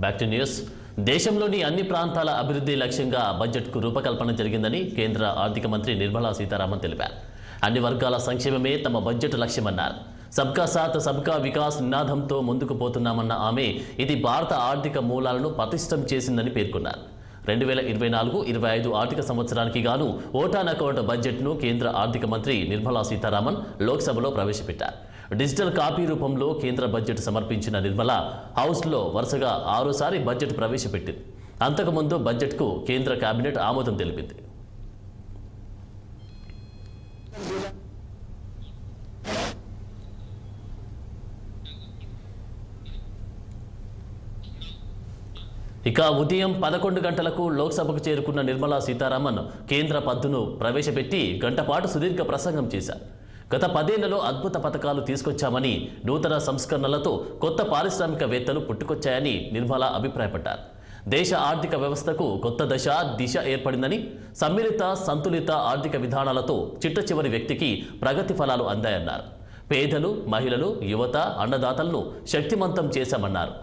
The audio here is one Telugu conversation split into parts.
Back to news. దేశంలోని అన్ని ప్రాంతాల అభివృద్ధి లక్ష్యంగా బడ్జెట్కు రూపకల్పన జరిగిందని కేంద్ర ఆర్థిక మంత్రి నిర్మలా సీతారామన్ తెలిపారు. అన్ని వర్గాల సంక్షేమమే తమ బడ్జెట్ లక్ష్యమన్నారు. సబ్కా సాత్ సబ్కా వికాస్ నినాదంతో ముందుకు పోతున్నామన్న ఆమె ఇది భారత ఆర్థిక మూలాలను పటిష్టం చేసిందని పేర్కొన్నారు. 2024-25 ఆర్థిక సంవత్సరానికి గాను ఓటానకౌట్ బడ్జెట్ను కేంద్ర ఆర్థిక మంత్రి నిర్మలా సీతారామన్ లోక్సభలో ప్రవేశపెట్టారు. డిజిటల్ కాపీ రూపంలో కేంద్ర బడ్జెట్ సమర్పించిన నిర్మలా హౌస్లో వరుసగా 6సారి బడ్జెట్ ప్రవేశపెట్టింది. అంతకుముందు బడ్జెట్కు కేంద్ర కేబినెట్ ఆమోదం తెలిపింది. ఇక ఉదయం 11 గంటలకు లోక్సభకు చేరుకున్న నిర్మలా సీతారామన్ కేంద్ర పద్దును ప్రవేశపెట్టి గంటపాటు సుదీర్ఘ ప్రసంగం చేశారు. గత 10 ఏళ్లలో అద్భుత పథకాలు తీసుకొచ్చామని, నూతన సంస్కరణలతో కొత్త పారిశ్రామికవేత్తలు పుట్టుకొచ్చాయని నిర్మలా అభిప్రాయపడ్డారు. దేశ ఆర్థిక వ్యవస్థకు కొత్త దిశ ఏర్పడిందని, సమ్మిళిత సంతులిత ఆర్థిక విధానాలతో చిట్టచివరి వ్యక్తికి ప్రగతి ఫలాలు అందాయన్నారు. పేదలు, మహిళలు, యువత, అన్నదాతలను శక్తిమంతం చేశామన్నారు.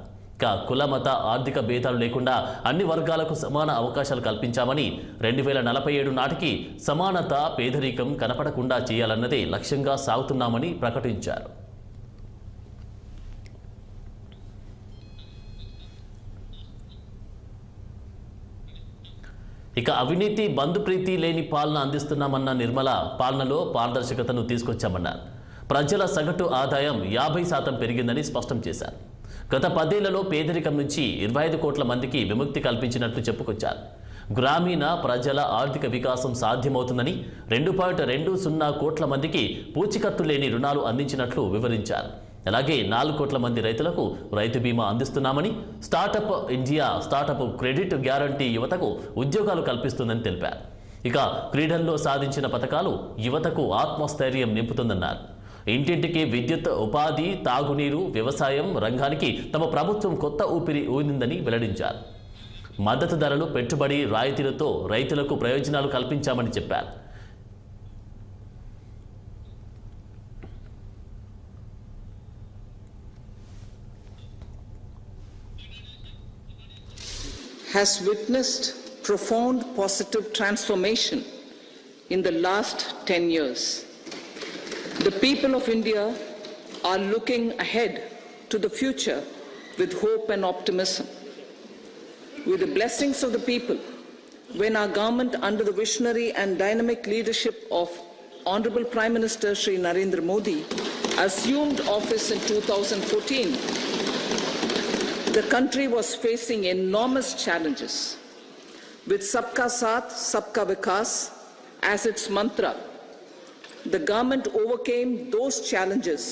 కుల మత ఆర్థిక భేదాలు లేకుండా అన్ని వర్గాలకు సమాన అవకాశాలు కల్పించామని, 2047 నాటికి సమానత, పేదరికం కనపడకుండా చేయాలన్నదే లక్ష్యంగా సాగుతున్నామని ప్రకటించారు. ఇక అవినీతి, బంధుప్రీతి లేని పాలన అందిస్తున్నామన్న నిర్మల పాలనలో పారదర్శకతను తీసుకొచ్చామన్నారు. ప్రజల సగటు ఆదాయం 50% పెరిగిందని స్పష్టం చేశారు. గత 10 ఏళ్లలో పేదరికం నుంచి 25 కోట్ల మందికి విముక్తి కల్పించినట్లు చెప్పుకొచ్చారు. గ్రామీణ ప్రజల ఆర్థిక వికాసం సాధ్యమవుతుందని, 2.20 కోట్ల మందికి పూచికత్తు లేని రుణాలు అందించినట్లు వివరించారు. అలాగే 4 కోట్ల మంది రైతులకు రైతు బీమా అందిస్తున్నామని, startup India, startup credit guarantee యువతకు ఉద్యోగాలు కల్పిస్తుందని తెలిపారు. ఇక క్రీడల్లో సాధించిన పథకాలు యువతకు ఆత్మస్థైర్యం నింపుతుందన్నారు. ఇంటింటికి విద్యుత్, ఉపాధి, తాగునీరు, వ్యవసాయం రంగానికి తమ ప్రభుత్వం కొత్త ఊపిరి ఊదిందని వెల్లడించారు. మద్దతు ధరలు, పెట్టుబడి రాయితీలతో రైతులకు ప్రయోజనాలు కల్పించామని చెప్పారు. has witnessed profound positive transformation in the last 10 years. The people of India are looking ahead to the future with hope and optimism. With the blessings of the people, when our government, under the visionary and dynamic leadership of Honorable Prime Minister Shri Narendra Modi, assumed office in 2014, the country was facing enormous challenges. With Sabka Saath, Sabka Vikas as its mantra, the government overcame those challenges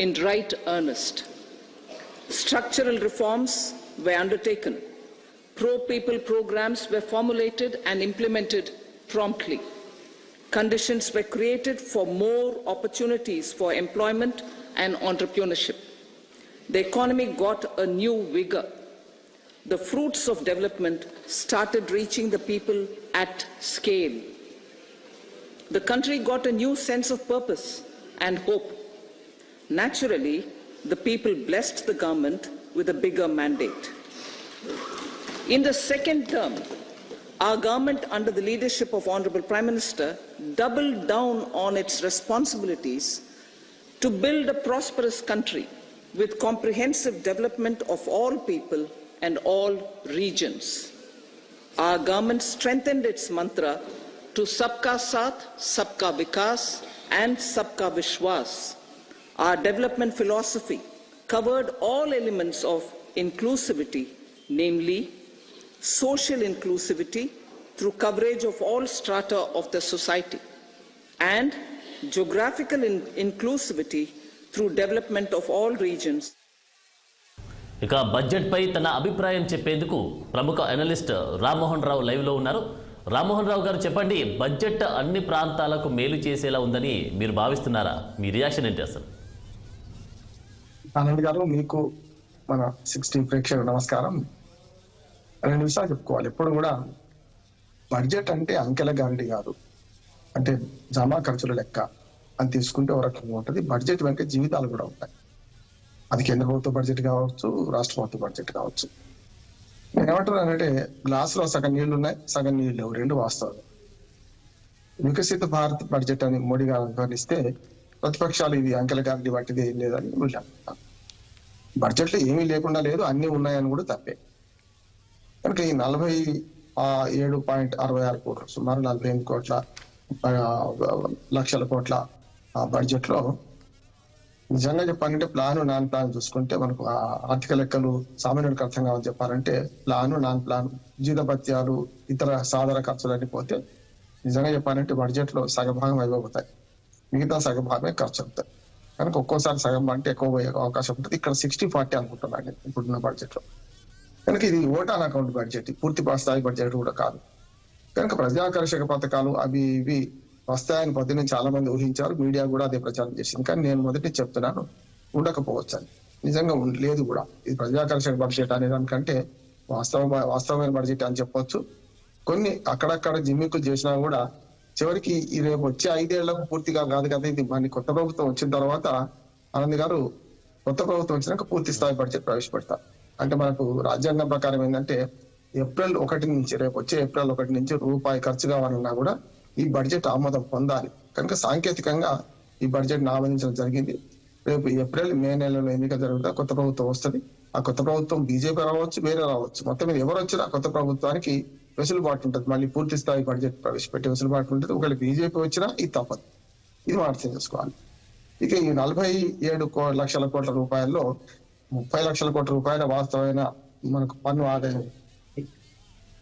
in right earnest. Structural reforms were undertaken. Pro-people programs were formulated and implemented promptly. Conditions were created for more opportunities for employment and entrepreneurship. The economy got a new vigor. The fruits of development started reaching the people at scale. The country got a new sense of purpose and hope. Naturally, the people blessed the government with a bigger mandate. In the second term, our government, under the leadership of Honorable Prime Minister, doubled down on its responsibilities to build a prosperous country with comprehensive development of all people and all regions. Our government strengthened its mantra to Sabka Saath, Sabka Vikas and Sabka Vishwas. Our development philosophy covered all elements of inclusivity, namely social inclusivity through coverage of all strata of the society, and geographical inclusivity through development of all regions. ఇక బడ్జెట్ పై తన అభిప్రాయం చెప్పేందుకు ప్రముఖ అనలిస్ట్ రామ్మోహన్ రావు లైవ్ లో ఉన్నారు. రామ్మోహన్ రావు గారు, చెప్పండి, బడ్జెట్ అన్ని ప్రాంతాలకు మేలు చేసేలా ఉందని మీరు భావిస్తున్నారా? మీ రియాక్షన్ ఏంటి అసలు? ఆనంద్ గారు, మీకు మన 60 ప్రేక్షకులకు నమస్కారం. 2 విషయాలు చెప్పుకోవాలి. ఎప్పుడు కూడా బడ్జెట్ అంటే అంకెల గాండి కాదు, అంటే జమా ఖర్చుల లెక్క అని తీసుకుంటే ఒక రకంగా ఉంటుంది. బడ్జెట్ వెంట జీవితాలు కూడా ఉంటాయి. అది కేంద్ర ప్రభుత్వ బడ్జెట్ కావచ్చు, రాష్ట్ర ప్రభుత్వ బడ్జెట్ కావచ్చు. నేను ఏమంటున్నానంటే గ్లాస్ లో సగం నీళ్లు ఉన్నాయి, సగం నీళ్లు లేవు, రెండు వాస్తవాలు. వికసిత భారత్ బడ్జెట్ అని మోడీ గారు అభివర్ణిస్తే ప్రతిపక్షాలు ఇది అంకెల గారిని బట్టిది ఏం లేదని వీళ్ళు అంటున్నారు. బడ్జెట్ లో ఏమీ లేకుండా లేదు, అన్ని ఉన్నాయని కూడా తప్పే. కనుక ఈ 47.66 కోట్లు, సుమారు 48 కోట్ల లక్షల కోట్ల బడ్జెట్ లో నిజంగా చెప్పాలంటే ప్లాన్ నాన్ ప్లాన్ చూసుకుంటే మనకు ఆర్థిక లెక్కలు సామాన్యుడికి అర్థం కావాలని చెప్పాలంటే ప్లాన్ నాన్ ప్లాన్ జీతభత్యాలు ఇతర సాధారణ ఖర్చులన్నీ పోతే నిజంగా చెప్పాలంటే బడ్జెట్ లో సగభాగం అయిపోతాయి, మిగతా సగభాగమే ఖర్చు అవుతాయి. కనుక ఒక్కోసారి సగం అంటే ఎక్కువ పోయే అవకాశం ఉంటుంది. ఇక్కడ 60-40 అనుకుంటున్నాను ఇప్పుడున్న బడ్జెట్ లో. కనుక ఇది ఓటాన్ అకౌంట్ బడ్జెట్, పూర్తి స్థాయి బడ్జెట్ కూడా కాదు. కనుక ప్రజాకర్షక పథకాలు అవి ఇవి వస్తాయని పొద్దున్న చాలా మంది ఊహించారు, మీడియా కూడా అదే ప్రచారం చేసింది. కానీ నేను మొదటి చెప్తున్నాను ఉండకపోవచ్చు అని, నిజంగా లేదు కూడా. ఇది ప్రజాకర్షక బడ్జెట్ అనే దానికంటే వాస్తవమైన బడ్జెట్ అని చెప్పొచ్చు. కొన్ని అక్కడక్కడ జిమ్మిక్కులు చేసినా కూడా చివరికి ఈ రేపు వచ్చే 5 ఏళ్లకు పూర్తిగా కాదు కదా ఇది. మన కొత్త ప్రభుత్వం వచ్చిన తర్వాత ఆనంద్ గారు కొత్త ప్రభుత్వం వచ్చినాక పూర్తి స్థాయి బడ్జెట్ ప్రవేశపెడతారు. అంటే మనకు రాజ్యాంగం ప్రకారం ఏంటంటే ఏప్రిల్ 1 నుంచి, రేపు వచ్చే ఏప్రిల్ 1 నుంచి రూపాయి ఖర్చు కావాలన్నా కూడా ఈ బడ్జెట్ ఆమోదం పొందాలి. కనుక సాంకేతికంగా ఈ బడ్జెట్ ఆమోదించడం జరిగింది. రేపు ఏప్రిల్ మే నెలలో ఎన్నిక జరుగుతా కొత్త ప్రభుత్వం వస్తుంది. ఆ కొత్త ప్రభుత్వం బీజేపీ రావచ్చు, వేరే రావచ్చు, మొత్తం మీద ఎవరు వచ్చినా కొత్త ప్రభుత్వానికి వెసులుబాటు ఉంటుంది. మళ్ళీ పూర్తి స్థాయి బడ్జెట్ ప్రవేశపెట్టే వెసులుబాటు ఉంటుంది. ఒకవేళ బీజేపీ వచ్చినా ఇది తప్పదు, ఇది మనం అర్థం చేసుకోవాలి. ఇక ఈ 47 లక్షల కోట్ల రూపాయల్లో 30 లక్షల కోట్ల రూపాయల వాస్తవమైన మనకు పన్ను ఆదాయం.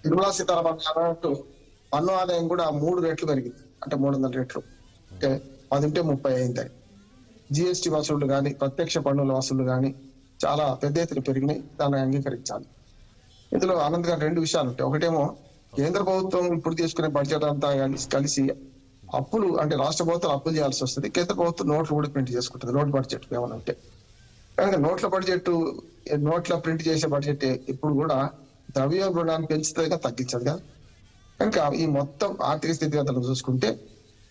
నిర్మలా సీతారామన్ అన్నట్టు పన్ను ఆదాయం కూడా 3 రెట్లు పెరిగింది, అంటే 300 రెట్లు. అంటే 10 ఉంటే 30 అయింది. జిఎస్టీ వసూళ్లు కానీ ప్రత్యక్ష పన్నుల వసూళ్లు కానీ చాలా పెద్ద ఎత్తున పెరిగినాయి, దాన్ని అంగీకరించాలి. ఇందులో ఆనంద్ గారు 2 విషయాలు ఉంటాయి. ఒకటేమో కేంద్ర ప్రభుత్వం ఇప్పుడు తీసుకునే బడ్జెట్ అంతా కలిసి అప్పులు, అంటే రాష్ట్ర ప్రభుత్వం అప్పులు చేయాల్సి వస్తుంది, కేంద్ర ప్రభుత్వం నోట్లు కూడా ప్రింట్ చేసుకుంటుంది, నోట్ బడ్జెట్ ఏమైనా ఉంటే. కనుక నోట్ల ప్రింట్ చేసే బడ్జెట్ ఇప్పుడు కూడా ద్రవ్య రుణాన్ని పెంచుతుందిగా తగ్గించదుగా. కనుక ఈ మొత్తం ఆర్థిక స్థితిగతులు చూసుకుంటే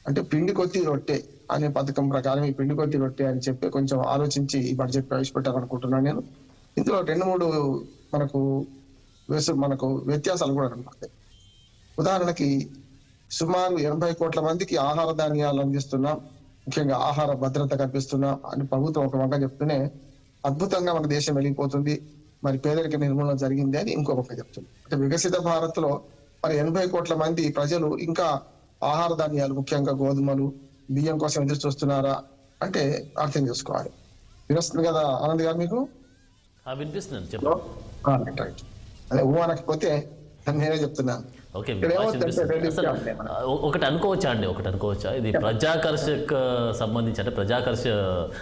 అంటే పిండి కొద్ది రొట్టె అనే పథకం ప్రకారం ఈ పిండి కొద్ది రొట్టె అని చెప్పి కొంచెం ఆలోచించి ఈ బడ్జెట్ ప్రవేశపెట్టాలనుకుంటున్నాను నేను. ఇందులో 2-3 మనకు వ్యత్యాసాలు కూడా కనపడతాయి. ఉదాహరణకి సుమారు 80 కోట్ల మందికి ఆహార ధాన్యాలు అందిస్తున్నాం, ముఖ్యంగా ఆహార భద్రత కల్పిస్తున్నాం అని ప్రభుత్వం ఒక వంక చెప్తూనే అద్భుతంగా మన దేశం వెళ్ళిపోతుంది, మరి పేదరిక నిర్మూలన జరిగింది అని ఇంకొక వంక చెప్తుంది. అంటే వికసిత భారత్ లో మరి 80 కోట్ల మంది ప్రజలు ఇంకా ఆహార ధాన్యాలు, ముఖ్యంగా గోధుమలు, బియ్యం కోసం ఎదురు చూస్తున్నారా అంటే అర్థం చేసుకోవాలి. వినొస్తుంది కదా ఆనంద్ గారు మీకు? వినిపిస్తున్నాను, చెప్పండి. రైట్, అదే అనకపోతే నేనే చెప్తున్నాను. ఓకే, ఒకటి అనుకోవచ్చా ఇది ప్రజాకర్షక సంబంధించి, అంటే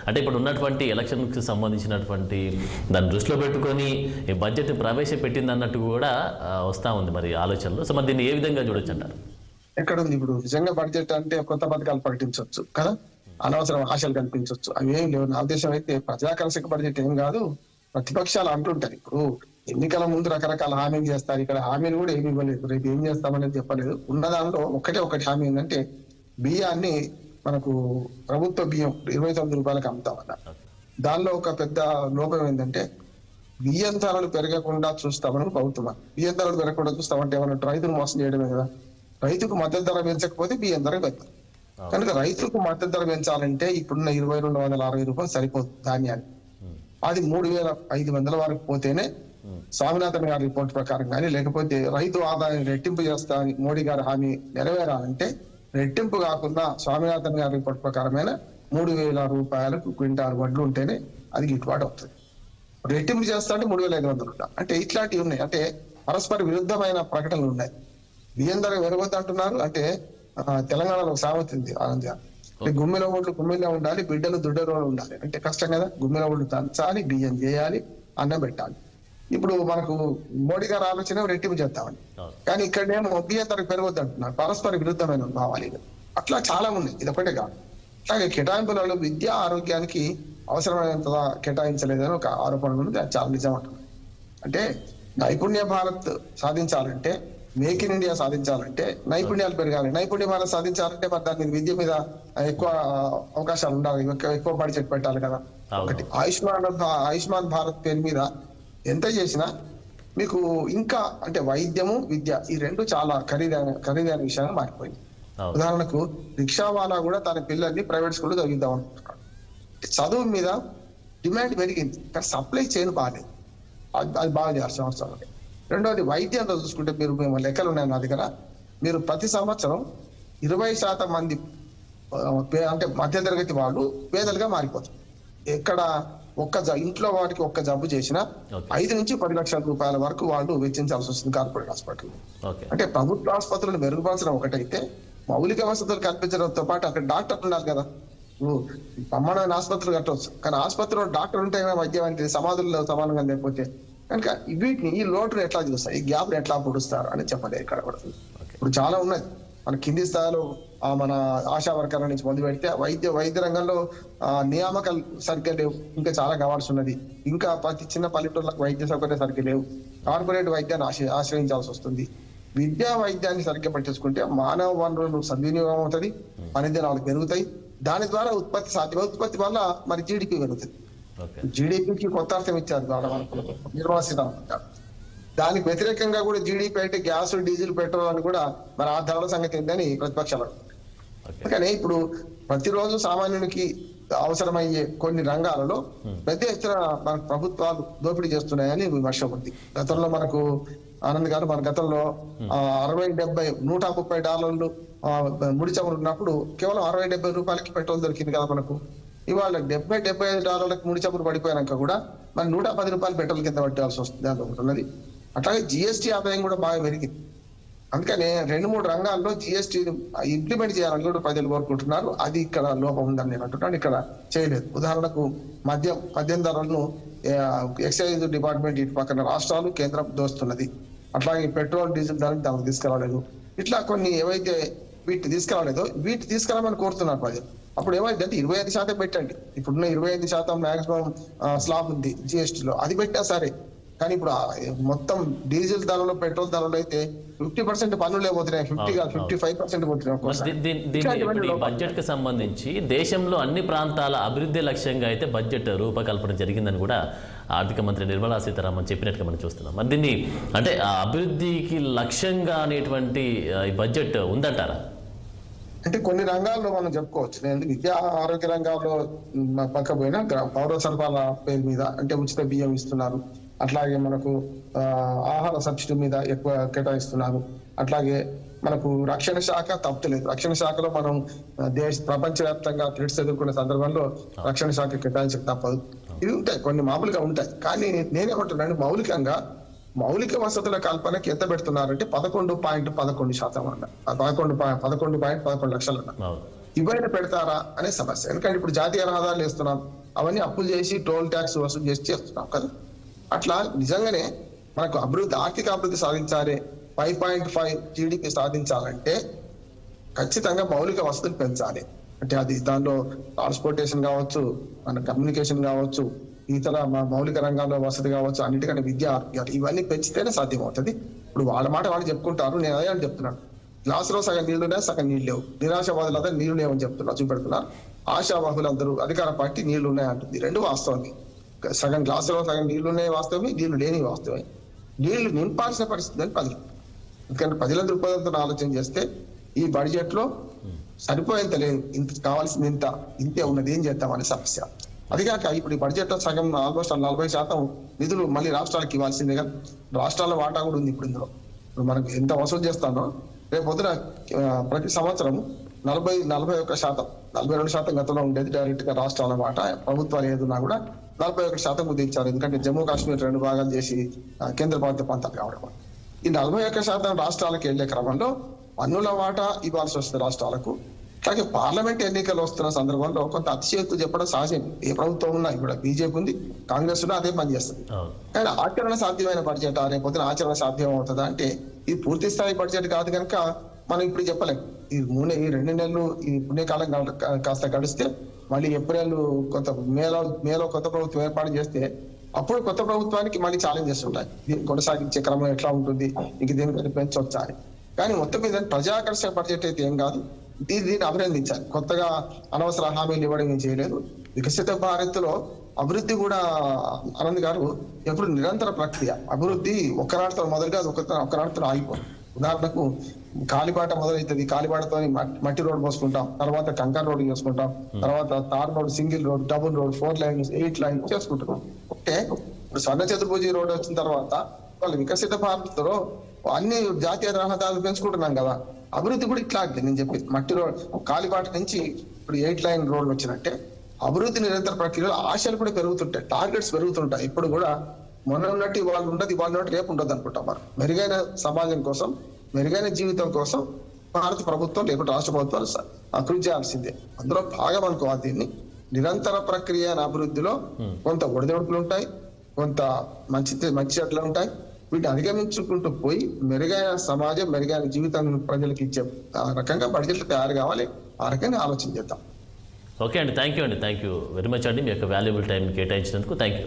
అంటే ఇప్పుడు ఉన్నటువంటి ఎలక్షన్కి సంబంధించినటువంటి దాన్ని దృష్టిలో పెట్టుకొని ఈ బడ్జెట్ ప్రవేశపెట్టింది అన్నట్టు కూడా వస్తూ ఉంది మరి ఆలోచనలు. సో మరి దీన్ని ఏ విధంగా చూడొచ్చు అంటారు? ఎక్కడ ఉంది ఇప్పుడు నిజంగా బడ్జెట్ అంటే కొత్త పథకాలు ప్రకటించవచ్చు కదా, అనవసరం ఆశలు కల్పించవచ్చు, అవి ఏం లేవు. నా ఉద్దేశం అయితే ప్రజాకర్షక బడ్జెట్ ఏం కాదు. ప్రతిపక్షాలు అంటుంటారు ఇప్పుడు ఎన్నికల ముందు రకరకాల హామీలు చేస్తారు, ఇక్కడ హామీలు కూడా ఏమి ఇవ్వలేదు, రేపు ఏం చేస్తామనేది చెప్పలేదు. ఉన్న దానిలో ఒకటి హామీ ఏంటంటే బియ్యాన్ని మనకు ప్రభుత్వ బియ్యం 29 రూపాయలకు అమ్ముతామన్నారు. దానిలో ఒక పెద్ద లోపం ఏంటంటే బియ్యం ధరలు పెరగకుండా చూస్తామని ప్రభుత్వం. బియ్యం ధరలు పెరగకుండా చూస్తామంటే ఏమన్నట్టు రైతులు మోసం చేయడమే కదా. రైతుకు మద్దతు ధర పెంచకపోతే బియ్యం ధర పెంచాలి. కనుక రైతులకు మద్దతు ధర పెంచాలంటే ఇప్పుడున్న 2260 రూపాయలు సరిపోతుంది ధాన్యాన్ని. అది 3500 వరకు పోతేనే స్వామినాథన్ గారి రిపోర్ట్ ప్రకారం కానీ, లేకపోతే రైతు ఆదాయం రెట్టింపు చేస్తా అని మోడీ గారి హామీ నెరవేరాలంటే రెట్టింపు కాకుండా స్వామినాథన్ గారి రిపోర్ట్ ప్రకారమైన 3000 రూపాయలకు క్వింటాల్ వడ్లు ఉంటేనే అది గిట్టుబాటు అవుతుంది. రెట్టింపు చేస్తా అంటే 3500 రూపాయలు. అంటే ఇట్లాంటివి ఉన్నాయి, అంటే పరస్పర విరుద్ధమైన ప్రకటనలు ఉన్నాయి. బియ్యం ధర పెరగొద్దు అంటున్నారు. అంటే తెలంగాణలో ఒక సామెత ఉంది ఆనంద్ గారు, గుమ్మిల ఓట్లు గుమ్మిలో ఉండాలి, బిడ్డలు దుడ్డలో ఉండాలి. అంటే కష్టం కదా, గుమ్మిల ఓట్లు దంచాలి, బియ్యం చేయాలి, అన్నం పెట్టాలి. ఇప్పుడు మనకు మోడీ గారు ఆలోచన రెట్టింపు చేద్దామని, కానీ ఇక్కడేమో బియ్యం ధర పెరగొద్దు అంటున్నారు. పరస్పర విరుద్ధమైన భావాలు అట్లా చాలా ఉన్నాయి, ఇది ఒకటే కాదు. అలాగే కేటాయింపులలో విద్య ఆరోగ్యానికి అవసరమైనంత కేటాయించలేదని ఒక ఆరోపణ ఉంది, అది చాలా నిజం అంటున్నారు. అంటే నైపుణ్య భారత్ సాధించాలంటే, మేక్ ఇన్ ఇండియా సాధించాలంటే నైపుణ్యాలు పెరగాలి. నైపుణ్య భారత్ సాధించాలంటే మరి దాని మీద విద్య మీద ఎక్కువ అవకాశాలు ఉండాలి, ఎక్కువ బడ్జెట్ పెట్టాలి కదా. ఒకటి ఆయుష్మాన్ భారత్ పేరు మీద ఎంత చేసినా మీకు ఇంకా అంటే వైద్యము విద్య ఈ రెండు చాలా ఖరీదైన విషయంగా మారిపోయింది. అవును. ఉదాహరణకు రిక్షా వాలా కూడా తన పిల్లల్ని ప్రైవేట్ స్కూల్లో చదివిద్దాం అనుకుంటున్నాడు. చదువు మీద డిమాండ్ పెరిగింది కానీ సప్లై చేయను బాగాలేదు. అది బాగా చేయాల్సిన అవసరం ఉంది. రెండోది వైద్యంలో చూసుకుంటే మేము లెక్కలు ఉన్నాయి నా దగ్గర. మీరు ప్రతి సంవత్సరం 20% మంది అంటే మధ్యతరగతి వాళ్ళు పేదలుగా మారిపోతారు. ఎక్కడ ఇంట్లో వాటికి ఒక్క జబ్బు చేసినా 5 నుంచి 10 లక్షల రూపాయల వరకు వాళ్ళు వెచ్చించాల్సి వస్తుంది కార్పొరేట్ హాస్పిటల్. అంటే ప్రభుత్వ ఆసుపత్రులను మెరుగుపరచడం ఒకటైతే మౌలిక వసతులు కల్పించడంతో పాటు అక్కడ డాక్టర్లు ఉన్నారు కదా. బ్రహ్మాండమైన ఆసుపత్రులు కట్టవచ్చు కానీ ఆసుపత్రిలో డాక్టర్ ఉంటే వైద్యం అంటే సమాధుల్లో సమానంగా లేకపోతే కనుక వీటిని ఈ లోటును ఎట్లా చూస్తారు, ఈ గ్యాప్ని ఎట్లా పొడుస్తారు అని చెప్పలేదు ఇక్కడ పడుతుంది. ఇప్పుడు చాలా ఉన్నది మన కింది స్థాయిలో మన ఆశా వర్కర్ల నుంచి మొదలు పెడితే వైద్య రంగంలో నియామకాలు సరిగ్గా లేవు, ఇంకా చాలా కావాల్సి ఉన్నది. ఇంకా ప్రతి చిన్న పల్లెటూర్లకు వైద్య సౌకర్యం సరిగ్గా లేవు. కార్పొరేట్ వైద్యాన్ని ఆశ్రయించాల్సి వస్తుంది. విద్యా వైద్యాన్ని సరిగ్గా పట్టించుకుంటే మానవ వనరులు సద్వినియోగం అవుతుంది, పనిదినాలు పెరుగుతాయి, దాని ద్వారా ఉత్పత్తి సాధ్యమే. ఉత్పత్తి వల్ల మరి జీడిపి పెరుగుతుంది. జీడిపికి కొత్త అర్థం ఇచ్చారు నిర్వాసిత. దానికి వ్యతిరేకంగా కూడా జీడిపి అంటే గ్యాస్, డీజిల్, పెట్రోల్ అని కూడా మరి ఆ ధరల సంగతి ఏంటని ప్రతిపక్షాలు. అందుకని ఇప్పుడు ప్రతిరోజు సామాన్యునికి అవసరమయ్యే కొన్ని రంగాలలో పెద్ద ఎత్తున మన ప్రభుత్వాలు దోపిడీ చేస్తున్నాయని విమర్శ ఉంది. గతంలో మనకు ఆనంద్ గారు మన గతంలో 130 డాలర్లు ముడి చమురు ఉన్నప్పుడు కేవలం 60-70 రూపాయలకి పెట్రోల్ దొరికింది కదా మనకు. ఇవాళ 70-75 డాలర్లకు ముడి చమురు పడిపోయాక కూడా మన 110 రూపాయలు పెట్రోల్ కింద పట్టాల్సి వస్తుంది. దాంట్లో ఒకటి ఉన్నది. అట్లాగే జిఎస్టీ ఆదాయం కూడా బాగా పెరిగింది. అందుకనే 2-3 రంగాల్లో జిఎస్టీ ఇంప్లిమెంట్ చేయాలని కూడా ప్రజలు కోరుకుంటున్నారు. అది ఇక్కడ లోపం ఉందని నేను అంటున్నాను, ఇక్కడ చేయలేదు. ఉదాహరణకు మద్యం ధరలను ఎక్సైజ్ డిపార్ట్మెంట్ ఇటు పక్కన రాష్ట్రాలు, కేంద్రం దోస్తున్నది. అట్లాగే పెట్రోల్, డీజిల్ ధరలు దానికి తీసుకురాలేదు. ఇట్లా కొన్ని ఏవైతే వీటిని తీసుకురాలేదో వీటిని తీసుకురామని కోరుతున్నారు ప్రజలు. అప్పుడు ఏమైందంటే 25% పెట్టండి. ఇప్పుడున్న 25% మాక్సిమం స్లాబ్ ఉంది జిఎస్టీలో, అది పెట్టా సరే. కానీ ఇప్పుడు మొత్తం డీజిల్ ధరలు, పెట్రోల్ ధరలు అయితే 50% పన్నులు లేకపోతున్నాయి, 55% పోతున్నాయి. బడ్జెట్ కి సంబంధించి దేశంలో అన్ని ప్రాంతాల అభివృద్ధి లక్ష్యంగా అయితే బడ్జెట్ రూపకల్పన జరిగిందని కూడా ఆర్థిక మంత్రి నిర్మలా సీతారామన్ చెప్పినట్టుగా మనం చూస్తున్నాం. మరి దీన్ని అంటే ఆ అభివృద్ధికి లక్ష్యంగా అనేటువంటి ఈ బడ్జెట్ ఉందంటారా? అంటే కొన్ని రంగాల్లో మనం చెప్పుకోవచ్చు. నేను విద్యా ఆరోగ్య రంగాల్లో పక్క పోయినా పౌర సరఫరాల పేరు మీద అంటే ఉచిత బియ్యం ఇస్తున్నారు. అట్లాగే మనకు ఆహార సబ్సిడీ మీద ఎక్కువ కేటాయిస్తున్నారు. అట్లాగే మనకు రక్షణ శాఖ తప్పలేదు. రక్షణ శాఖలో మనం ప్రపంచవ్యాప్తంగా థ్రెట్స్ ఎదుర్కొనే సందర్భంలో రక్షణ శాఖ కేటాయించక తప్పదు. ఇవి ఉంటాయి, కొన్ని మామూలుగా ఉంటాయి. కానీ నేనేమంటున్నాను, మౌలిక వసతుల కల్పనకి ఎంత పెడుతున్నారంటే 11.11% అన్న 11.11 లక్షలు అన్న. ఇవైనా పెడతారా అనే సమస్య. ఎందుకంటే ఇప్పుడు జాతీయ రహదారులు వేస్తున్నాం, అవన్నీ అప్పులు చేసి టోల్ ట్యాక్స్ వసూలు చేసి చేస్తున్నాం కదా. అట్లా నిజంగానే మనకు ఆర్థిక అభివృద్ధి సాధించాలి, 5.5 జీడిపి సాధించాలంటే ఖచ్చితంగా మౌలిక వసతులు పెంచాలి. అంటే అది దానిలో ట్రాన్స్పోర్టేషన్ కావచ్చు, మన కమ్యూనికేషన్ కావచ్చు, ఇతర మౌలిక రంగాల్లో వసతి కావచ్చు, అన్నిటికంటే విద్య, ఆరోగ్యాలు ఇవన్నీ పెంచితేనే సాధ్యం అవుతుంది. ఇప్పుడు వాళ్ళ మాట వాళ్ళు చెప్పుకుంటారు, నేను అదే అని చెప్తున్నాను. గ్లాసులో సగం నీళ్లు ఉన్నాయి, సగం నీళ్ళు లేవు. నిరాశావాదులందరూ నీళ్లు లేవని చూపెడుతున్నారు. ఆశావాహులందరూ అధికార పార్టీ నీళ్లు ఉన్నాయి అంటుంది. రెండు వాస్తవమే. సగం గ్లాసులో సగం నీళ్లు ఉన్నాయి వాస్తవమే, నీళ్లు లేని వాస్తవమే. నీళ్లు నింపాల్సిన పరిస్థితి అని ప్రజలు. ఎందుకంటే ప్రజల దృక్పథంతో ఆలోచన చేస్తే ఈ బడ్జెట్ లో సరిపోయేంత లేదు, ఇంత కావాల్సింది ఇంతే ఉన్నది, ఏం చేద్దామనే సమస్య. అదిగాక ఇప్పుడు ఈ బడ్జెట్ లో సగం ఆల్మోస్ట్ 40% నిధులు మళ్ళీ రాష్ట్రాలకు ఇవ్వాల్సిందే కదా. రాష్ట్రాల వాటా కూడా ఉంది ఇప్పుడు ఇందులో. ఇప్పుడు మనకు ఎంత వసూలు చేస్తానో రేపు పొద్దున ప్రతి సంవత్సరం 41%, 42% గతంలో ఉండేది డైరెక్ట్ గా రాష్ట్రాల వాటా. ప్రభుత్వాలు ఏదున్నా కూడా 41% కుదించారు. ఎందుకంటే జమ్మూ కాశ్మీర్ 2 భాగాలు చేసి కేంద్రపాలిత ప్రాంతాలు కావడం. ఈ 41% రాష్ట్రాలకు వెళ్లే క్రమంలో పన్నుల వాటా ఇవ్వాల్సి వస్తుంది రాష్ట్రాలకు. అలాగే పార్లమెంట్ ఎన్నికలు వస్తున్న సందర్భంలో కొంత అతిశయోక్తి చెప్పడం సహజం. ఏ ప్రభుత్వం ఉన్నా, ఇప్పుడు బీజేపీ ఉంది, కాంగ్రెస్ ఉన్నా అదే పని చేస్తుంది. కానీ ఆచరణ సాధ్యమైన బడ్జెట్ రేపొద్దున ఆచరణ సాధ్యం అవుతుందా అంటే ఇది పూర్తి స్థాయి బడ్జెట్ కాదు కనుక మనం ఇప్పుడు చెప్పలేం. ఈ 2 నెలలు ఈ పుణ్యకాలం కాస్త గడిస్తే మళ్ళీ ఏప్రిల్ మేలో కొత్త ప్రభుత్వం ఏర్పాటు చేస్తే అప్పుడు కొత్త ప్రభుత్వానికి మళ్ళీ ఛాలెంజెస్ ఉంటాయి. దీన్ని కొనసాగించే క్రమం ఎట్లా ఉంటుంది, ఇంక దీనికంటే పెంచొచ్చా అని. కానీ మొత్తం మీద ప్రజాకర్షక బడ్జెట్ అయితే ఏం కాదు. దీన్ని అభినందించాలి. కొత్తగా అనవసర హామీలు ఇవ్వడం ఏం చేయలేదు. వికసిత భారత్ లో అభివృద్ధి కూడా ఆనంద్ గారు ఎప్పుడు నిరంతర ప్రక్రియ. అభివృద్ధి ఒక్కనాటితో మొదలుగా ఒక్కనాటితో ఆగిపోదు. ఉదాహరణకు కాలిబాట మొదలవుతుంది, కాలిబాటతో మట్టి రోడ్ పోసుకుంటాం, తర్వాత కంకర్ రోడ్ చేసుకుంటాం, తర్వాత tar road, single road, double road, 4 lines 8 lines చేసుకుంటున్నాం. అంటే ఇప్పుడు స్వర్ణ చతుర్భుజి రోడ్ వచ్చిన తర్వాత వాళ్ళు వికసిత భారత్లో అన్ని జాతీయ రహదారులు పెంచుకుంటున్నాం కదా. అభివృద్ధి కూడా ఇట్లా నేను చెప్పి మట్టి రోడ్ కాలిబాట నుంచి ఇప్పుడు 8 లైన్ రోడ్లు వచ్చినట్టే అభివృద్ధి నిరంతర ప్రక్రియలో ఆశలు కూడా పెరుగుతుంటాయి, టార్గెట్స్ పెరుగుతుంటాయి. ఇప్పుడు కూడా మొన్న ఉన్నట్టు ఇవాళ ఉండదు, ఇవాళ ఉన్నట్టు రేపు ఉండదు అనుకుంటాం. మనం మెరుగైన సమాజం కోసం, మెరుగైన జీవితం కోసం భారత ప్రభుత్వం లేకుంటే రాష్ట్ర ప్రభుత్వాలు కృషి చేయాల్సిందే. అందులో భాగం అనుకోవాలి దీన్ని. నిరంతర ప్రక్రియ అభివృద్ధిలో కొంత ఒడిదొడుకులు ఉంటాయి, కొంత మంచి చెట్లు ఉంటాయి. వీటిని అధిగమించుకుంటూ పోయి మెరుగైన సమాజం, మెరుగైన జీవితం ప్రజలకు ఇచ్చే రకంగా బడ్జెట్లు తయారు కావాలి. ఆ రకంగా ఆలోచన చేద్దాం. ఓకే అండి, థ్యాంక్ యూ వెరీ మచ్ అండి. మీ యొక్క వాల్యుబుల్ టైం కేటాయించినందుకు థ్యాంక్ యూ.